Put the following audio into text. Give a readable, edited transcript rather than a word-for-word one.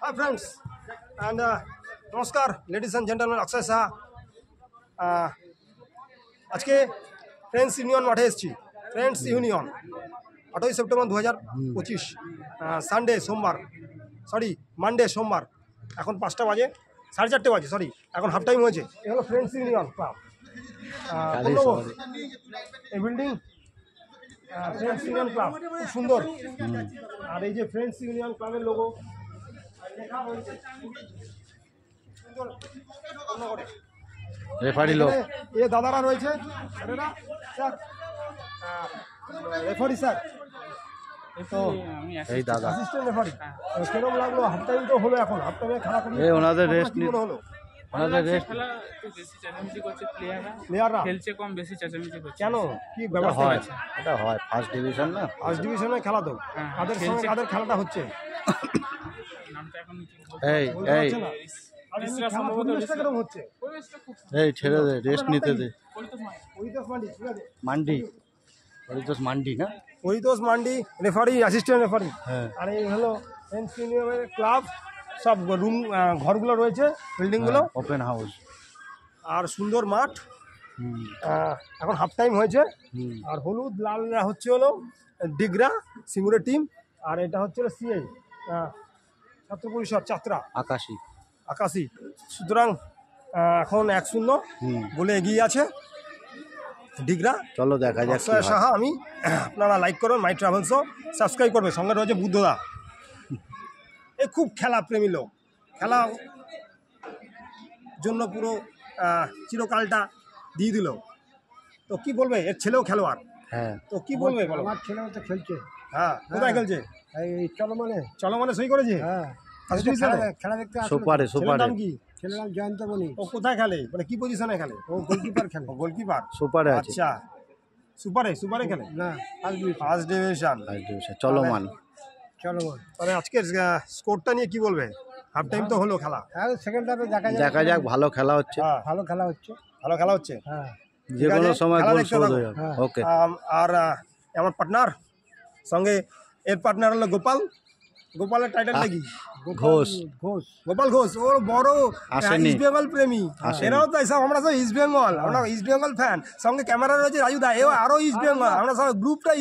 Hi friends and নমস্কার ladies and gentleman, অক্ষয় সাহা। আজকে friends union মাঠে এসেছি। ফ্রেন্ডস ইউনিয়ন 8ই সেপ্টেম্বর 2025 সানডে সোমবার, মানডে সোমবার। এখন 5টা বাজে, 4:30 বাজে, এখন হাফ টাইম হয়েছে। এ হলো ফ্রেন্ডস ইউনিয়ন ক্লাব। এই বিল্ডিং ফ্রেন্ডস ইউনিয়ন ক্লাব খুব সুন্দর। আর এই যে ফ্রেন্ডস ইউনিয়ন ক্লাবের লোগো রেফারি লোক এ দাদারা রয়েছে, স্যার রেফারি স্যার, তো এই দাদা অ্যাসিস্ট্যান্ট রেফারি। কেরম লাগলো? হাফ টাইম তো হলো, এখন হাফ টাইমে খেলা করি। এই ওনাদের রেস্ট হলো ওনাদের রেস্ট খেলা একটু বেশি চেঁচামেচি করছে প্লেয়াররা। খেলছে কম, বেশি চেঁচামেচি করছে। কেন, কি ব্যবস্থা হয় আছে? এটা হয় ফার্স্ট ডিভিশন না, ফার্স্ট ডিভিশনে খেলা তো হ্যাঁ, কাদের সঙ্গে খেলছে। কাদের খেলাটা হচ্ছে নামটা এখন ঠিক এই বলতে এই পারছে না। আর এমনি খেলার পরিবেশটা কিরম হচ্ছে? পরিবেশটা খুব এই ছেড়ে দে, রেস্ট নিতে দে। পরিতোষ নয়। পরিতোষ মান্ডি, ঠিক আছে, মান্ডি পরিতোষ মান্ডি না, Paritosh mandi referee, assistant referee. হ্যাঁ আর এই হলো ফ্রেন্ডস ইউনিয়নের ক্লাব, সব রুম ঘরগুলো রয়েছে, বিল্ডিংগুলো, ওপেন হাউস। আর সুন্দর মাঠ। এখন হাফ টাইম হয়েছে। হুম আর হলুদ লালরা হচ্ছে হলো ডিগরা সিঙ্গুরের টিম, আর এটা হচ্ছে সিআই ছাত্র পরিষদ চাত্রা আকাশী। আকাশি। সুতরাং এখন 1-0 বলে এগিয়ে আছে ডিগরা। চলো দেখা যাক কি অক্ষয় হয়। সাহা আমি, আপনারা লাইক করবেন, মাই ট্রাভেলসও সাবস্ক্রাইব করবেন। সঙ্গে রয়েছে বুদ্ধদা। এই খুব খেলা প্রেমী লোক, খেলা জন্য পুরো চিরকালটা দিয়ে দিল। তো কি বলবে, এর ছেলেও খেলোয়াড়, হ্যাঁ তো কি বলবে বলো? আমার ছেলেও তো খেলছে, হ্যাঁ, কোথায় খেলছে? এই চলমানে। চলমানে সই করেছে। হ্যাঁ, First division-এ? খেলা দেখতে আসলে সুপারে ছেলের সুপারে নাম কি? ছেলের নাম জয়ন্তমণি। ও কোথায় খেলে, মানে কি পজিশনে খেলে? ও গোলকিপার খেলে। ও গোলকিপার। সুপারে আছে। আচ্ছা, সুপারে খেলে, না, ফার্স্ট ডিভিশন। ফার্স্ট ডিভিশন চলমান। চলমান। মানে আজকের স্কোরটা নিয়ে কি বলবে? হাফ টাইম তো হলো খেলা। হ্যাঁ, সেকেন্ড হাফে দেখা যাক, ভালো খেলা হচ্ছে, হ্যাঁ, ভালো খেলা হচ্ছে। ভালো খেলা হচ্ছে। হ্যাঁ, যে কোনো আছে, সময় খেলা গোল দেখতে শোধ থাকো। হয়ে যাবে। হ্যাঁ। ওকে আর আমার পার্টনার সঙ্গে, এর পার্টনার হলো গোপালের টাইটেলটা কি? ঘোষ। গোপাল ঘোষ। ওর বড় আসেনি। ইস্ট বেঙ্গল প্রেমী। আসেনি। এরাও তো সব, আমরা সব ইস্ট বেঙ্গল, আমরা ইস্ট বেঙ্গল ফ্যান। সঙ্গে ক্যামেরা রয়েছে রাজুদা, এও আরো ইস্ট বেঙ্গল, আমরা সব গ্রুপটা